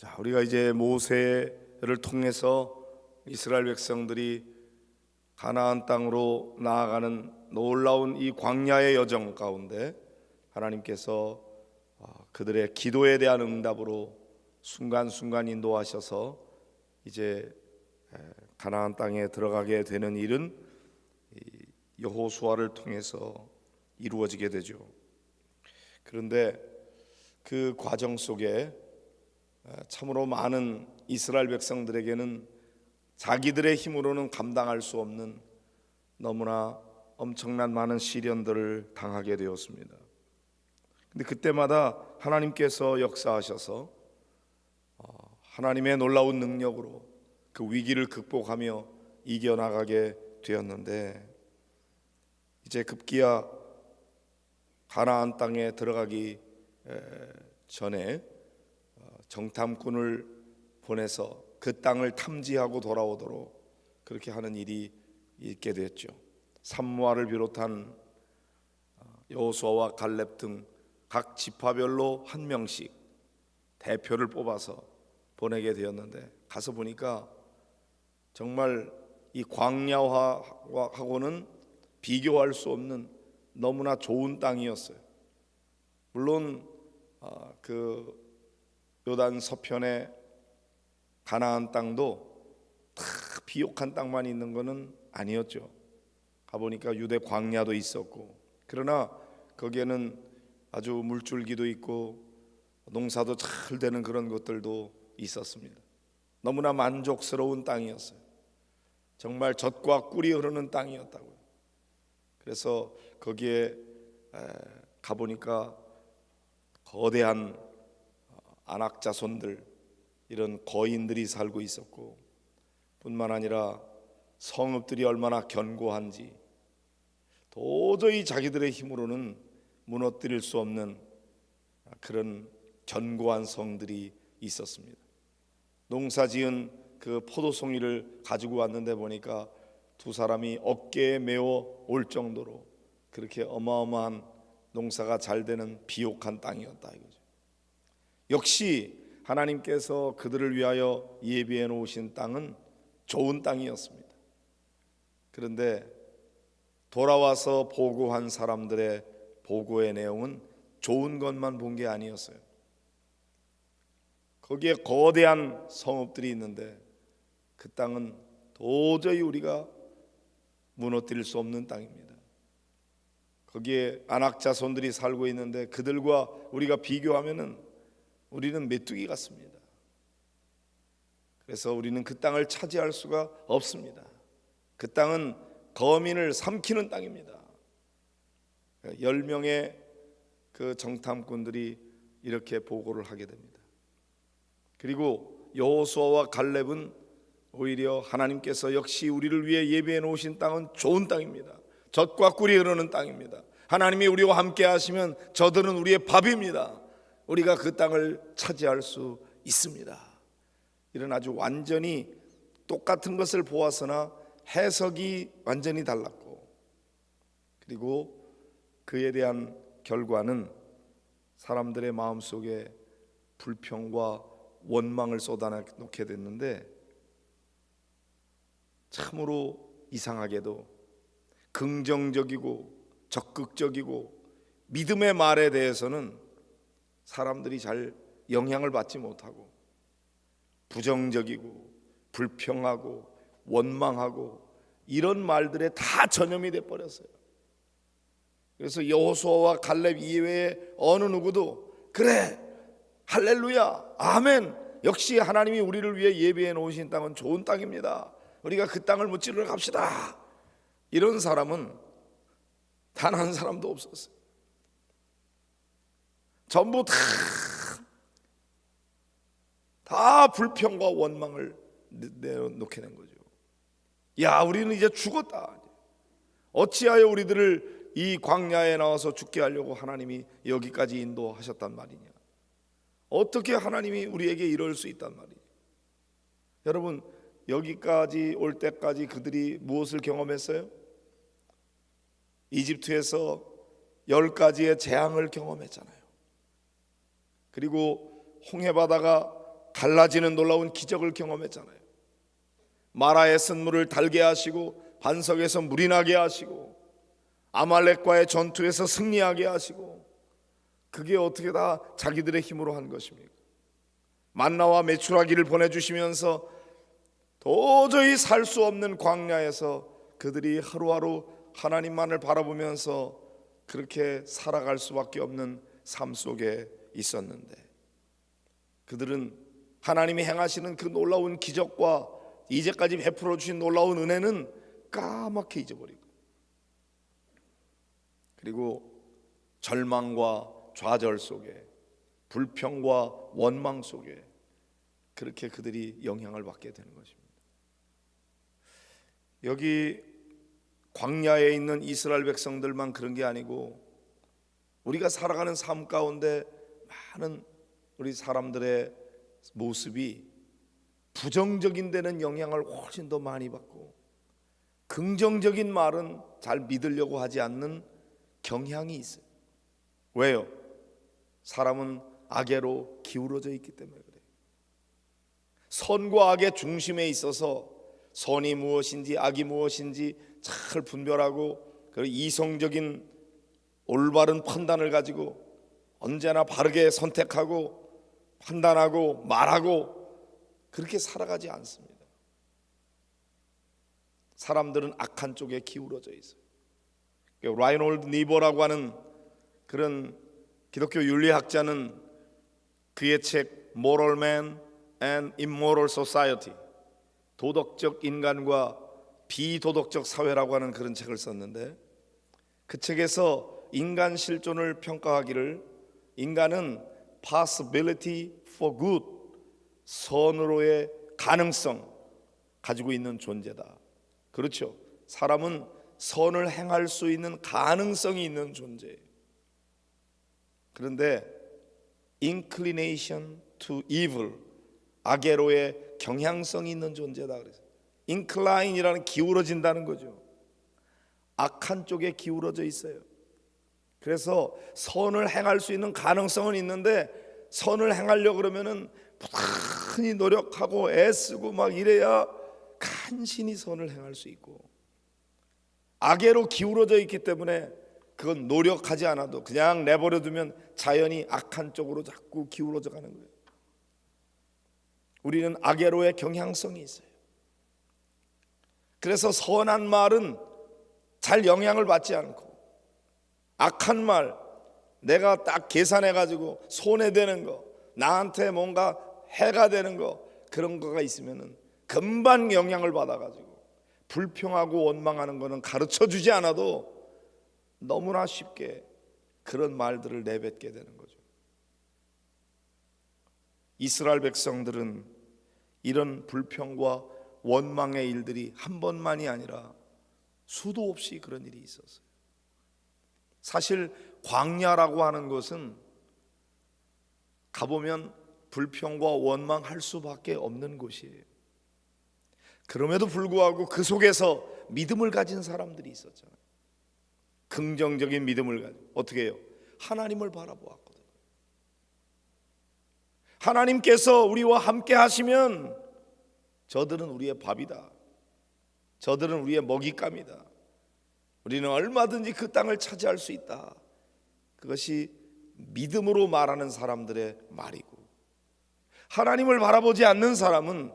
자, 우리가 이제 모세를 통해서 이스라엘 백성들이 가나안 땅으로 나아가는 놀라운 이 광야의 여정 가운데 하나님께서 그들의 기도에 대한 응답으로 순간순간 인도하셔서 이제 가나안 땅에 들어가게 되는 일은 여호수아를 통해서 이루어지게 되죠. 그런데 그 과정 속에 참으로 많은 이스라엘 백성들에게는 자기들의 힘으로는 감당할 수 없는 너무나 엄청난 많은 시련들을 당하게 되었습니다. 근데 그때마다 하나님께서 역사하셔서 하나님의 놀라운 능력으로 그 위기를 극복하며 이겨나가게 되었는데, 이제 급기야 가나안 땅에 들어가기 전에 정탐꾼을 보내서 그 땅을 탐지하고 돌아오도록 그렇게 하는 일이 있게 됐죠. 삼무아를 비롯한 여호수아와 갈렙 등 각 지파별로 한 명씩 대표를 뽑아서 보내게 되었는데, 가서 보니까 정말 이 광야하고는 비교할 수 없는 너무나 좋은 땅이었어요. 물론 그 요단 서편의 가나안 땅도 다 비옥한 땅만 있는 것은 아니었죠. 가보니까 유대 광야도 있었고, 그러나 거기에는 아주 물줄기도 있고 농사도 잘 되는 그런 것들도 있었습니다. 너무나 만족스러운 땅이었어요. 정말 젖과 꿀이 흐르는 땅이었다고요. 그래서 거기에 가보니까 거대한 안악자손들, 이런 거인들이 살고 있었고, 뿐만 아니라 성읍들이 얼마나 견고한지 도저히 자기들의 힘으로는 무너뜨릴 수 없는 그런 견고한 성들이 있었습니다. 농사지은 그 포도송이를 가지고 왔는데 보니까 두 사람이 어깨에 메워 올 정도로 그렇게 어마어마한 농사가 잘 되는 비옥한 땅이었다 이거죠. 역시 하나님께서 그들을 위하여 예비해 놓으신 땅은 좋은 땅이었습니다. 그런데 돌아와서 보고한 사람들의 보고의 내용은 좋은 것만 본 게 아니었어요. 거기에 거대한 성읍들이 있는데 그 땅은 도저히 우리가 무너뜨릴 수 없는 땅입니다. 거기에 안악자손들이 살고 있는데 그들과 우리가 비교하면은 우리는 메뚜기 같습니다. 그래서 우리는 그 땅을 차지할 수가 없습니다. 그 땅은 거민을 삼키는 땅입니다. 10명의 그 정탐꾼들이 이렇게 보고를 하게 됩니다. 그리고 여호수아와 갈렙은 오히려 하나님께서 역시 우리를 위해 예비해 놓으신 땅은 좋은 땅입니다. 젖과 꿀이 흐르는 땅입니다. 하나님이 우리와 함께 하시면 저들은 우리의 밥입니다. 우리가 그 땅을 차지할 수 있습니다. 이런 아주 완전히 똑같은 것을 보았으나 해석이 완전히 달랐고, 그리고 그에 대한 결과는 사람들의 마음속에 불평과 원망을 쏟아놓게 됐는데, 참으로 이상하게도 긍정적이고 적극적이고 믿음의 말에 대해서는 사람들이 잘 영향을 받지 못하고 부정적이고 불평하고 원망하고 이런 말들에 다 전염이 돼 버렸어요. 그래서 여호수아와 갈렙 이외에 어느 누구도 그래, 할렐루야, 아멘, 역시 하나님이 우리를 위해 예비해 놓으신 땅은 좋은 땅입니다, 우리가 그 땅을 무찌르러 갑시다, 이런 사람은 단 한 사람도 없었어요. 전부 다 불평과 원망을 내놓게 된 거죠. 야, 우리는 이제 죽었다. 어찌하여 우리들을 이 광야에 나와서 죽게 하려고 하나님이 여기까지 인도하셨단 말이냐. 어떻게 하나님이 우리에게 이럴 수 있단 말이냐. 여러분, 여기까지 올 때까지 그들이 무엇을 경험했어요? 이집트에서 10가지의 재앙을 경험했잖아요. 그리고 홍해바다가 갈라지는 놀라운 기적을 경험했잖아요. 마라의 쓴물을 달게 하시고 반석에서 물이 나게 하시고 아말렉과의 전투에서 승리하게 하시고, 그게 어떻게 다 자기들의 힘으로 한 것입니까? 만나와 메추라기를 보내주시면서 도저히 살 수 없는 광야에서 그들이 하루하루 하나님만을 바라보면서 그렇게 살아갈 수밖에 없는 삶 속에 있었는데, 그들은 하나님이 행하시는 그 놀라운 기적과 이제까지 베풀어 주신 놀라운 은혜는 까맣게 잊어버리고, 그리고 절망과 좌절 속에, 불평과 원망 속에 그렇게 그들이 영향을 받게 되는 것입니다. 여기 광야에 있는 이스라엘 백성들만 그런 게 아니고 우리가 살아가는 삶 가운데 많은 우리 사람들의 모습이 부정적인 데는 영향을 훨씬 더 많이 받고 긍정적인 말은 잘 믿으려고 하지 않는 경향이 있어요. 왜요? 사람은 악애로 기울어져 있기 때문에 그래요. 선과 악의 중심에 있어서 선이 무엇인지 악이 무엇인지 잘 분별하고, 그리고 이성적인 올바른 판단을 가지고 언제나 바르게 선택하고 판단하고 말하고 그렇게 살아가지 않습니다. 사람들은 악한 쪽에 기울어져 있어요. 라이놀드 니버라고 하는 그런 기독교 윤리학자는 그의 책 Moral Man and Immoral Society, 도덕적 인간과 비도덕적 사회라고 하는 그런 책을 썼는데, 그 책에서 인간 실존을 평가하기를 인간은 possibility for good, 선으로의 가능성 가지고 있는 존재다. 그렇죠. 사람은 선을 행할 수 있는 가능성이 있는 존재예요. 그런데 inclination to evil, 악애로의 경향성이 있는 존재다 그래서 incline이라는 기울어진다는 거죠. 악한 쪽에 기울어져 있어요. 그래서 선을 행할 수 있는 가능성은 있는데 선을 행하려고 그러면은 부단히 노력하고 애쓰고 막 이래야 간신히 선을 행할 수 있고, 악애로 기울어져 있기 때문에 그건 노력하지 않아도 그냥 내버려 두면 자연히 악한 쪽으로 자꾸 기울어져 가는 거예요. 우리는 악애로의 경향성이 있어요. 그래서 선한 말은 잘 영향을 받지 않고, 악한 말, 내가 딱 계산해 가지고 손해되는 거, 나한테 뭔가 해가 되는 거, 그런 거가 있으면은 금방 영향을 받아 가지고 불평하고 원망하는 거는 가르쳐 주지 않아도 너무나 쉽게 그런 말들을 내뱉게 되는 거죠. 이스라엘 백성들은 이런 불평과 원망의 일들이 한 번만이 아니라 수도 없이 그런 일이 있었어요. 사실 광야라고 하는 것은 가보면 불평과 원망할 수밖에 없는 곳이에요. 그럼에도 불구하고 그 속에서 믿음을 가진 사람들이 있었잖아요. 긍정적인 믿음을 가지고 어떻게 해요? 하나님을 바라보았거든요. 하나님께서 우리와 함께 하시면 저들은 우리의 밥이다, 저들은 우리의 먹잇감이다, 우리는 얼마든지 그 땅을 차지할 수 있다. 그것이 믿음으로 말하는 사람들의 말이고, 하나님을 바라보지 않는 사람은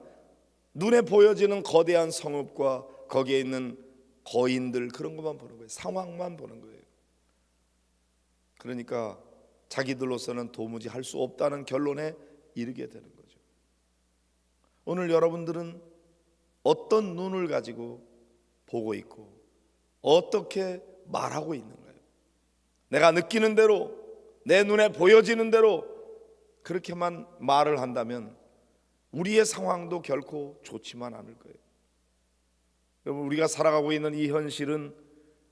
눈에 보여지는 거대한 성읍과 거기에 있는 거인들, 그런 것만 보는 거예요. 상황만 보는 거예요. 그러니까 자기들로서는 도무지 할 수 없다는 결론에 이르게 되는 거죠. 오늘 여러분들은 어떤 눈을 가지고 보고 있고 어떻게 말하고 있는 거예요? 내가 느끼는 대로, 내 눈에 보여지는 대로 그렇게만 말을 한다면 우리의 상황도 결코 좋지만 않을 거예요. 여러분, 우리가 살아가고 있는 이 현실은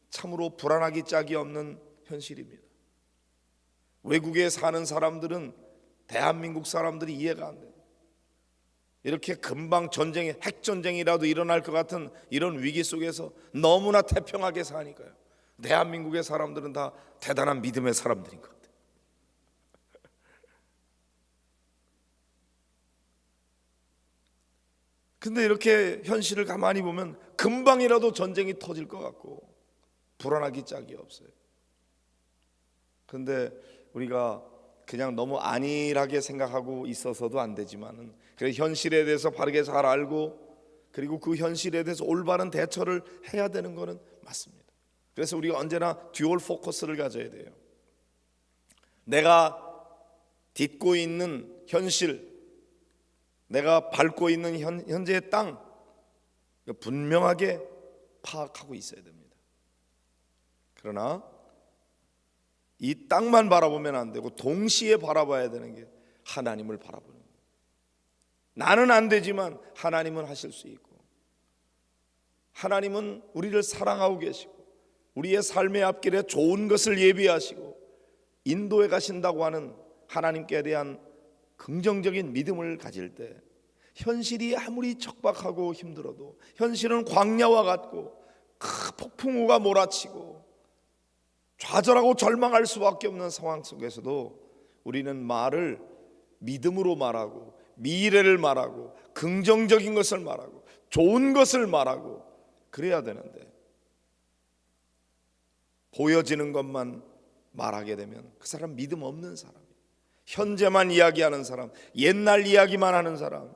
참으로 불안하기 짝이 없는 현실입니다. 외국에 사는 사람들은 대한민국 사람들이 이해가 안 돼요. 이렇게 금방 전쟁이, 핵전쟁이라도 일어날 것 같은 이런 위기 속에서 너무나 태평하게 사니까요. 대한민국의 사람들은 다 대단한 믿음의 사람들인 것 같아요. 근데 이렇게 현실을 가만히 보면 금방이라도 전쟁이 터질 것 같고 불안하기 짝이 없어요. 근데 우리가 그냥 너무 안일하게 생각하고 있어서도 안 되지만은, 그래 현실에 대해서 바르게 잘 알고 그리고 그 현실에 대해서 올바른 대처를 해야 되는 것은 맞습니다. 그래서 우리가 언제나 듀얼 포커스를 가져야 돼요. 내가 딛고 있는 현실, 내가 밟고 있는 현재의 땅, 분명하게 파악하고 있어야 됩니다. 그러나 이 땅만 바라보면 안 되고 동시에 바라봐야 되는 게 하나님을 바라보는 거예요. 나는 안 되지만 하나님은 하실 수 있고, 하나님은 우리를 사랑하고 계시고 우리의 삶의 앞길에 좋은 것을 예비하시고 인도해 가신다고 하는 하나님께 대한 긍정적인 믿음을 가질 때, 현실이 아무리 척박하고 힘들어도, 현실은 광야와 같고 폭풍우가 몰아치고 좌절하고 절망할 수밖에 없는 상황 속에서도 우리는 말을 믿음으로 말하고 미래를 말하고 긍정적인 것을 말하고 좋은 것을 말하고 그래야 되는데, 보여지는 것만 말하게 되면 그 사람 믿음 없는 사람이에요. 현재만 이야기하는 사람, 옛날 이야기만 하는 사람,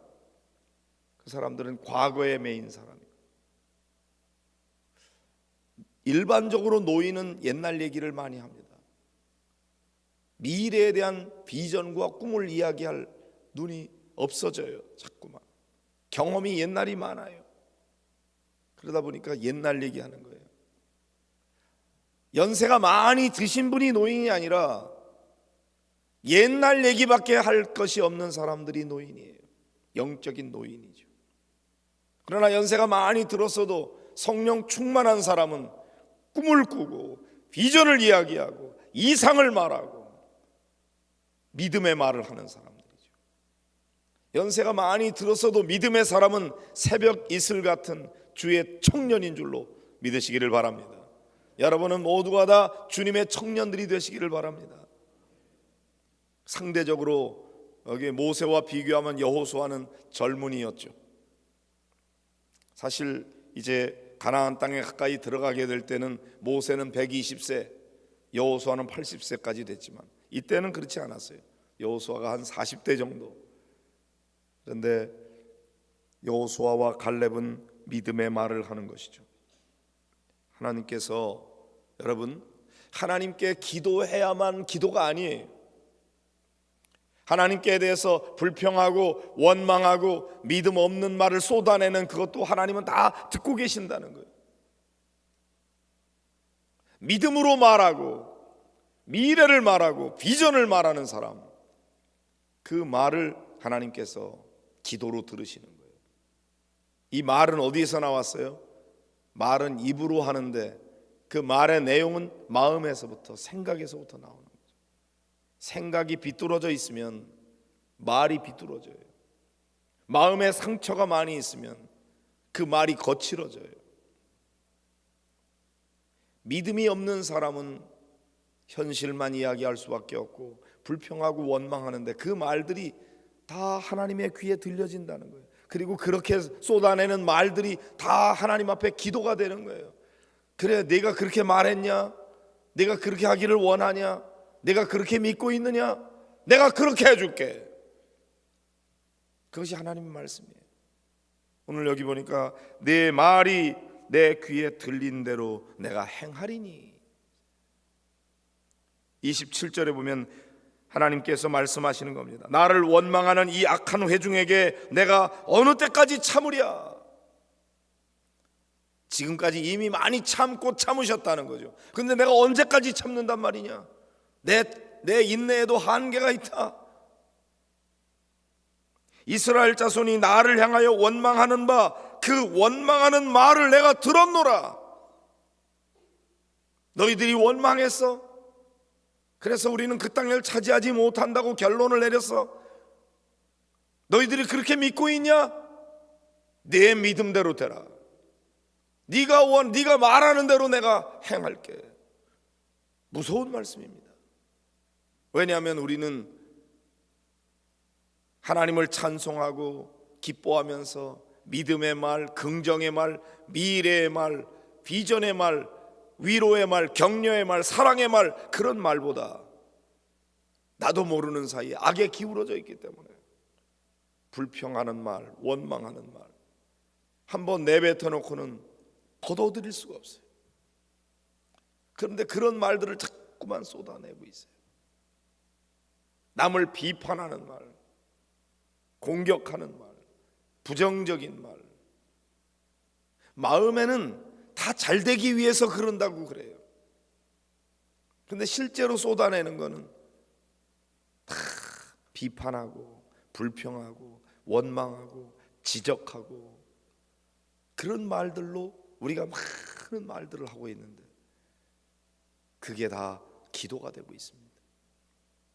그 사람들은 과거에 매인 사람이에요. 일반적으로 노인은 옛날 얘기를 많이 합니다. 미래에 대한 비전과 꿈을 이야기할 눈이 없어져요. 자꾸만 경험이 옛날이 많아요. 그러다 보니까 옛날 얘기하는 거예요. 연세가 많이 드신 분이 노인이 아니라 옛날 얘기밖에 할 것이 없는 사람들이 노인이에요. 영적인 노인이죠. 그러나 연세가 많이 들었어도 성령 충만한 사람은 꿈을 꾸고 비전을 이야기하고 이상을 말하고 믿음의 말을 하는 사람들이죠. 연세가 많이 들었어도 믿음의 사람은 새벽 이슬 같은 주의 청년인 줄로 믿으시기를 바랍니다. 여러분은 모두가 다 주님의 청년들이 되시기를 바랍니다. 상대적으로 여기 모세와 비교하면 여호수아는 젊은이였죠. 사실 이제 가나안 땅에 가까이 들어가게 될 때는 모세는 120세, 여호수아는 80세까지 됐지만 이때는 그렇지 않았어요. 여호수아가 한 40대 정도. 그런데 여호수아와 갈렙은 믿음의 말을 하는 것이죠. 하나님께서, 여러분, 하나님께 기도해야만 기도가 아니에요. 하나님께 대해서 불평하고 원망하고 믿음 없는 말을 쏟아내는 그것도 하나님은 다 듣고 계신다는 거예요. 믿음으로 말하고 미래를 말하고 비전을 말하는 사람, 그 말을 하나님께서 기도로 들으시는 거예요. 이 말은 어디에서 나왔어요? 말은 입으로 하는데 그 말의 내용은 마음에서부터, 생각에서부터 나오는 거예요. 생각이 비뚤어져 있으면 말이 비뚤어져요. 마음에 상처가 많이 있으면 그 말이 거칠어져요. 믿음이 없는 사람은 현실만 이야기할 수밖에 없고 불평하고 원망하는데 그 말들이 다 하나님의 귀에 들려진다는 거예요. 그리고 그렇게 쏟아내는 말들이 다 하나님 앞에 기도가 되는 거예요. 그래, 내가 그렇게 말했냐? 내가 그렇게 하기를 원하냐? 내가 그렇게 믿고 있느냐? 내가 그렇게 해줄게. 그것이 하나님의 말씀이에요. 오늘 여기 보니까 내 말이 내 귀에 들린 대로 내가 행하리니. 27절에 보면 하나님께서 말씀하시는 겁니다. 나를 원망하는 이 악한 회중에게 내가 어느 때까지 참으랴. 지금까지 이미 많이 참고 참으셨다는 거죠. 근데 내가 언제까지 참는단 말이냐? 내 인내에도 한계가 있다. 이스라엘 자손이 나를 향하여 원망하는 바 그 원망하는 말을 내가 들었노라. 너희들이 원망했어? 그래서 우리는 그 땅을 차지하지 못한다고 결론을 내렸어. 너희들이 그렇게 믿고 있냐? 내 믿음대로 되라. 네가 말하는 대로 내가 행할게. 무서운 말씀입니다. 왜냐하면 우리는 하나님을 찬송하고 기뻐하면서 믿음의 말, 긍정의 말, 미래의 말, 비전의 말, 위로의 말, 격려의 말, 사랑의 말, 그런 말보다 나도 모르는 사이에 악에 기울어져 있기 때문에 불평하는 말, 원망하는 말 한번 내뱉어 놓고는 거둬들일 수가 없어요. 그런데 그런 말들을 자꾸만 쏟아내고 있어요. 남을 비판하는 말, 공격하는 말, 부정적인 말, 마음에는 다 잘되기 위해서 그런다고 그래요. 그런데 실제로 쏟아내는 거는 다 비판하고 불평하고 원망하고 지적하고 그런 말들로 우리가 많은 말들을 하고 있는데 그게 다 기도가 되고 있습니다.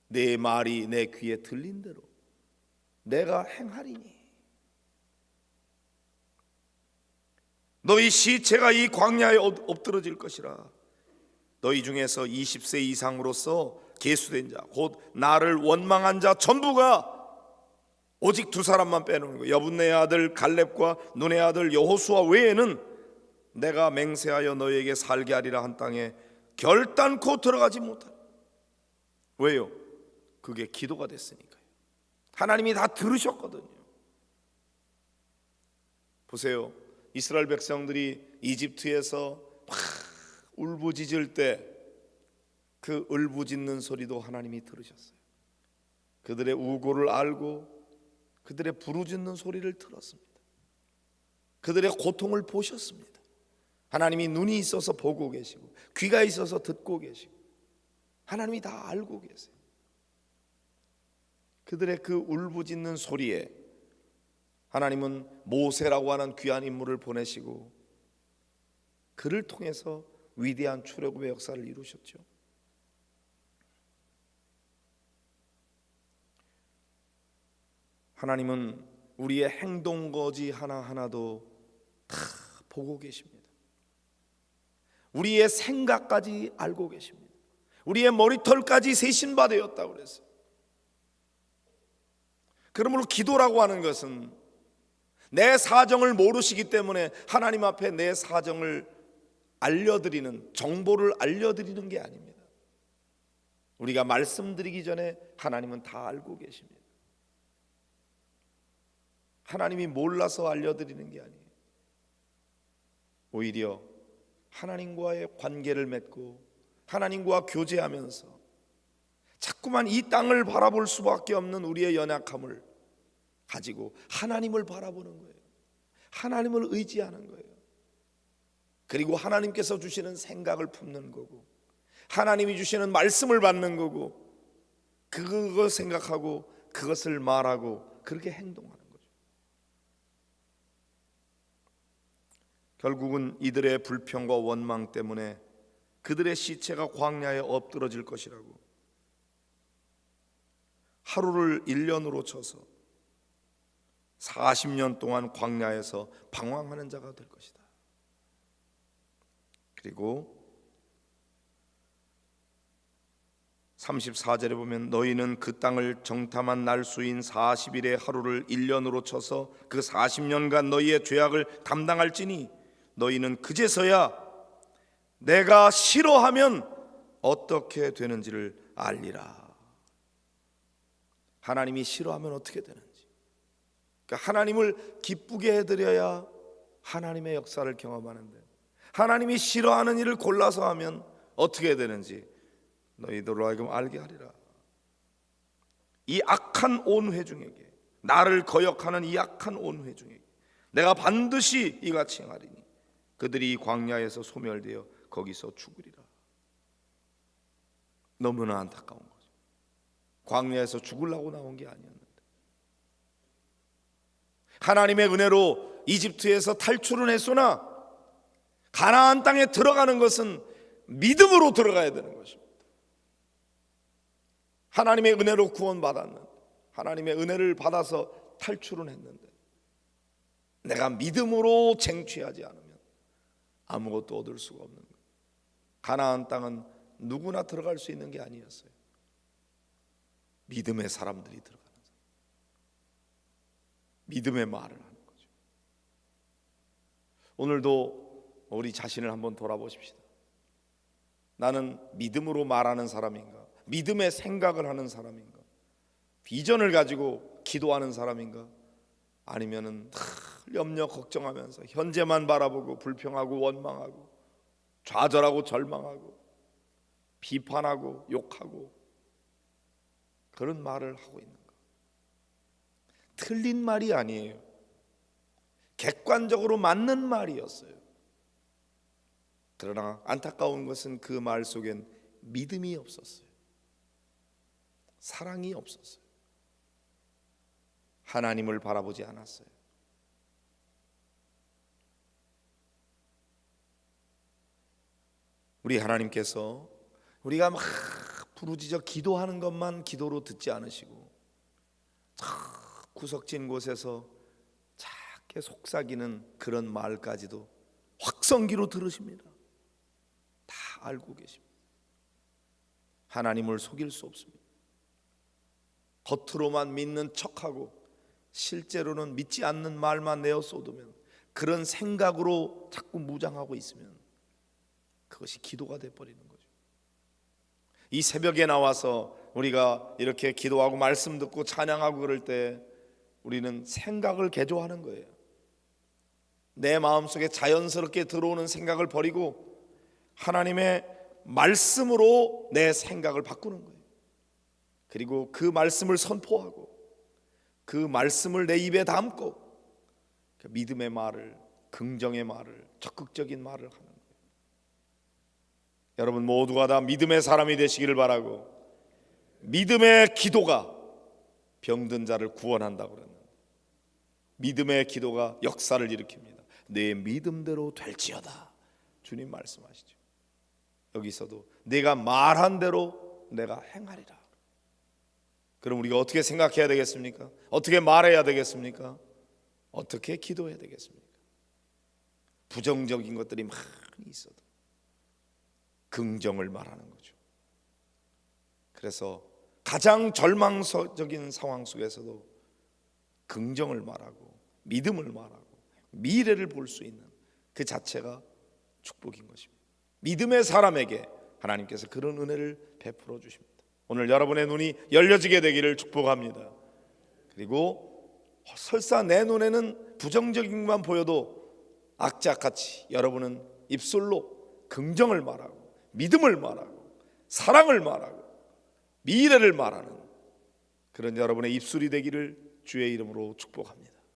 내 말이 내 귀에 들린 대로 내가 행하리니 너희 시체가 이 광야에 엎드러질 것이라. 너희 중에서 20세 이상으로서 계수된 자 곧 나를 원망한 자 전부가 오직 두 사람만 빼놓는 거예요. 여분네 아들 갈렙과 눈의 아들 여호수아 외에는 내가 맹세하여 너희에게 살게 하리라 한 땅에 결단코 들어가지 못하리. 왜요? 그게 기도가 됐으니까요. 하나님이 다 들으셨거든요. 보세요. 이스라엘 백성들이 이집트에서 막 울부짖을 때 그 울부짖는 소리도 하나님이 들으셨어요. 그들의 우고를 알고 그들의 부르짖는 소리를 들었습니다. 그들의 고통을 보셨습니다. 하나님이 눈이 있어서 보고 계시고 귀가 있어서 듣고 계시고 하나님이 다 알고 계세요. 그들의 그 울부짖는 소리에 하나님은 모세라고 하는 귀한 인물을 보내시고 그를 통해서 위대한 출애굽의 역사를 이루셨죠. 하나님은 우리의 행동거지 하나하나도 다 보고 계십니다. 우리의 생각까지 알고 계십니다. 우리의 머리털까지 세신 바 되었다고 그랬어요. 그러므로 기도라고 하는 것은 내 사정을 모르시기 때문에 하나님 앞에 내 사정을 알려드리는, 정보를 알려드리는 게 아닙니다. 우리가 말씀드리기 전에 하나님은 다 알고 계십니다. 하나님이 몰라서 알려드리는 게 아니에요. 오히려 하나님과의 관계를 맺고 하나님과 교제하면서 자꾸만 이 땅을 바라볼 수밖에 없는 우리의 연약함을 가지고 하나님을 바라보는 거예요. 하나님을 의지하는 거예요. 그리고 하나님께서 주시는 생각을 품는 거고 하나님이 주시는 말씀을 받는 거고 그거 생각하고 그것을 말하고 그렇게 행동하는 거죠. 결국은 이들의 불평과 원망 때문에 그들의 시체가 광야에 엎드러질 것이라고 하루를 1년으로 쳐서 40년 동안 광야에서 방황하는 자가 될 것이다. 그리고 34절에 보면 너희는 그 땅을 정탐한 날 수인 40일의 하루를 1년으로 쳐서 그 40년간 너희의 죄악을 담당할지니 너희는 그제서야 내가 싫어하면 어떻게 되는지를 알리라. 하나님이 싫어하면 어떻게 되는지, 그러니까 하나님을 기쁘게 해드려야 하나님의 역사를 경험하는데 하나님이 싫어하는 일을 골라서 하면 어떻게 되는지 너희들로 하여금 알게 하리라. 이 악한 온회 중에게, 나를 거역하는 이 악한 온회 중에게 내가 반드시 이같이 행하리니 그들이 이 광야에서 소멸되어 거기서 죽으리라. 너무나 안타까운 거죠. 광야에서 죽으려고 나온 게 아니었는데 하나님의 은혜로 이집트에서 탈출은 했으나 가나안 땅에 들어가는 것은 믿음으로 들어가야 되는 것입니다. 하나님의 은혜로 구원받았는데, 하나님의 은혜를 받아서 탈출은 했는데 내가 믿음으로 쟁취하지 않으면 아무것도 얻을 수가 없는 거예요. 가나안 땅은 누구나 들어갈 수 있는 게 아니었어요. 믿음의 사람들이 들어가는 거예요. 믿음의 말을 하는 거죠. 오늘도 우리 자신을 한번 돌아보십시다. 나는 믿음으로 말하는 사람인가? 믿음의 생각을 하는 사람인가? 비전을 가지고 기도하는 사람인가? 아니면은 염려 걱정하면서 현재만 바라보고 불평하고 원망하고 좌절하고 절망하고 비판하고 욕하고 그런 말을 하고 있는가? 틀린 말이 아니에요. 객관적으로 맞는 말이었어요. 그러나 안타까운 것은 그 말 속엔 믿음이 없었어요. 사랑이 없었어요. 하나님을 바라보지 않았어요. 우리 하나님께서 우리가 막 부르짖어 기도하는 것만 기도로 듣지 않으시고 구석진 곳에서 작게 속삭이는 그런 말까지도 확성기로 들으십니다. 다 알고 계십니다. 하나님을 속일 수 없습니다. 겉으로만 믿는 척하고 실제로는 믿지 않는 말만 내어 쏟으면, 그런 생각으로 자꾸 무장하고 있으면 그것이 기도가 돼버리는 거죠. 이 새벽에 나와서 우리가 이렇게 기도하고 말씀 듣고 찬양하고 그럴 때 우리는 생각을 개조하는 거예요. 내 마음속에 자연스럽게 들어오는 생각을 버리고 하나님의 말씀으로 내 생각을 바꾸는 거예요. 그리고 그 말씀을 선포하고 그 말씀을 내 입에 담고 믿음의 말을, 긍정의 말을, 적극적인 말을 하는 거예요. 여러분 모두가 다 믿음의 사람이 되시기를 바라고, 믿음의 기도가 병든 자를 구원한다고 그랬는데 믿음의 기도가 역사를 일으킵니다. 내 믿음대로 될지어다 주님 말씀하시죠. 여기서도 내가 말한 대로 내가 행하리라. 그럼 우리가 어떻게 생각해야 되겠습니까? 어떻게 말해야 되겠습니까? 어떻게 기도해야 되겠습니까? 부정적인 것들이 많이 있어도 긍정을 말하는 거죠. 그래서 가장 절망적인 상황 속에서도 긍정을 말하고 믿음을 말하고 미래를 볼 수 있는 그 자체가 축복인 것입니다. 믿음의 사람에게 하나님께서 그런 은혜를 베풀어 주십니다. 오늘 여러분의 눈이 열려지게 되기를 축복합니다. 그리고 설사 내 눈에는 부정적인 것만 보여도 악착같이 여러분은 입술로 긍정을 말하고 믿음을 말하고 사랑을 말하고 미래를 말하는 그런 여러분의 입술이 되기를 주의 이름으로 축복합니다.